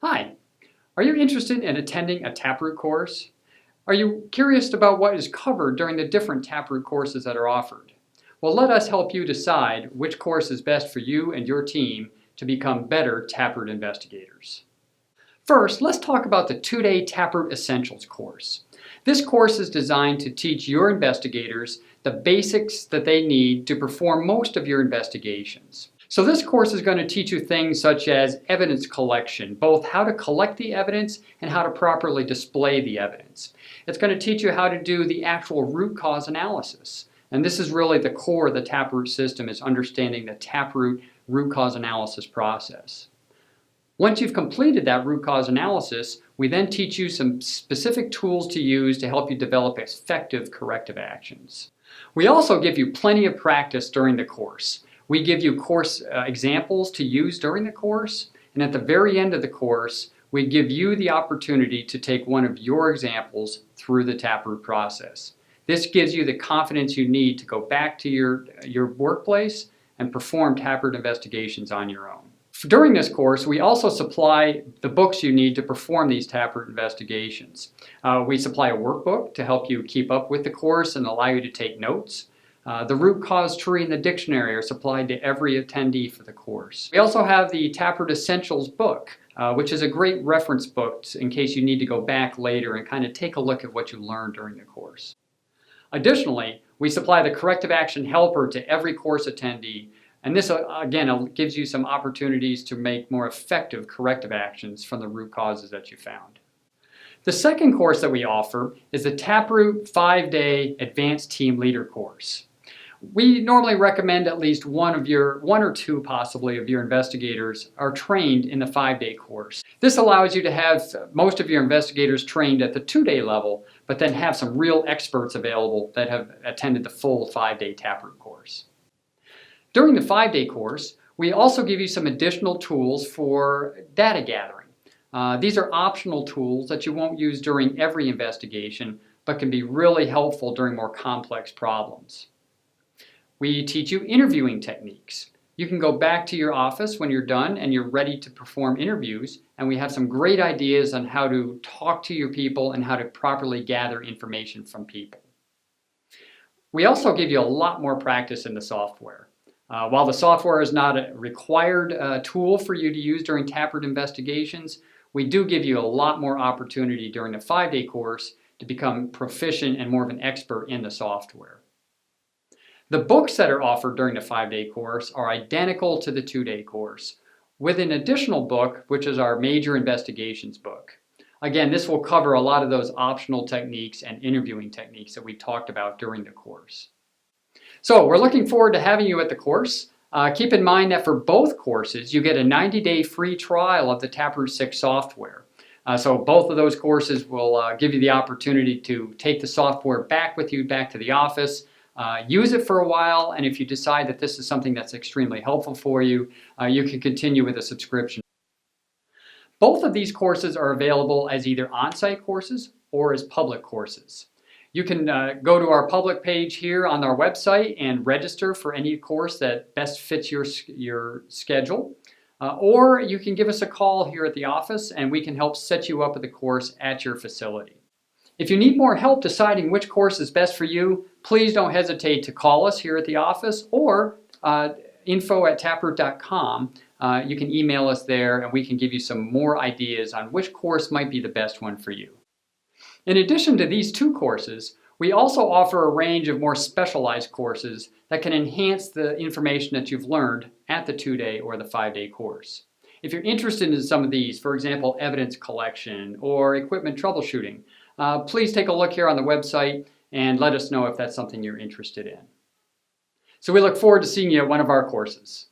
Hi, are you interested in attending a TapRooT course? Are you curious about what is covered during the different TapRooT courses that are offered? Well, let us help you decide which course is best for you and your team to become better TapRooT investigators. First, let's talk about the 2-day TapRooT Essentials course. This course is designed to teach your investigators the basics that they need to perform most of your investigations. So this course is going to teach you things such as evidence collection, both how to collect the evidence and how to properly display the evidence. It's going to teach you how to do the actual root cause analysis. And this is really the core of the TapRooT system, is understanding the TapRooT root cause analysis process. Once you've completed that root cause analysis, we then teach you some specific tools to use to help you develop effective corrective actions. We also give you plenty of practice during the course. We give you course examples to use during the course, and at the very end of the course, we give you the opportunity to take one of your examples through the TapRooT process. This gives you the confidence you need to go back to your workplace and perform TapRooT investigations on your own. During this course, we also supply the books you need to perform these TapRooT investigations. We supply a workbook to help you keep up with the course and allow you to take notes. The root cause tree and the dictionary are supplied to every attendee for the course. We also have the TapRooT Essentials book, which is a great reference book in case you need to go back later and kind of take a look at what you learned during the course. Additionally, we supply the corrective action helper to every course attendee, and this again gives you some opportunities to make more effective corrective actions from the root causes that you found. The second course that we offer is the TapRooT 5-day Advanced Team Leader course. We normally recommend at least one or two possibly of your investigators are trained in the 5-day course. This allows you to have most of your investigators trained at the 2-day level, but then have some real experts available that have attended the full 5-day TapRooT course. During the 5-day course, we also give you some additional tools for data gathering. These are optional tools that you won't use during every investigation, but can be really helpful during more complex problems. We teach you interviewing techniques. You can go back to your office when you're done and you're ready to perform interviews, and we have some great ideas on how to talk to your people and how to properly gather information from people. We also give you a lot more practice in the software. While the software is not a required tool for you to use during TapRooT investigations, we do give you a lot more opportunity during the 5-day course to become proficient and more of an expert in the software. The books that are offered during the 5-day course are identical to the 2-day course, with an additional book, which is our major investigations book. Again, this will cover a lot of those optional techniques and interviewing techniques that we talked about during the course. So we're looking forward to having you at the course. Keep in mind that for both courses, you get a 90-day free trial of the TapRooT 6 software. So both of those courses will give you the opportunity to take the software back with you back to the office, use it for a while, and if you decide that this is something that's extremely helpful for you, you can continue with a subscription. Both of these courses are available as either on-site courses or as public courses. You can go to our public page here on our website and register for any course that best fits your schedule. Or you can give us a call here at the office and we can help set you up with a course at your facility. If you need more help deciding which course is best for you, please don't hesitate to call us here at the office or info@taproot.com. You can email us there and we can give you some more ideas on which course might be the best one for you. In addition to these two courses, we also offer a range of more specialized courses that can enhance the information that you've learned at the 2-day or the 5-day course. If you're interested in some of these, for example, evidence collection or equipment troubleshooting, please take a look here on the website and let us know if that's something you're interested in. So we look forward to seeing you at one of our courses.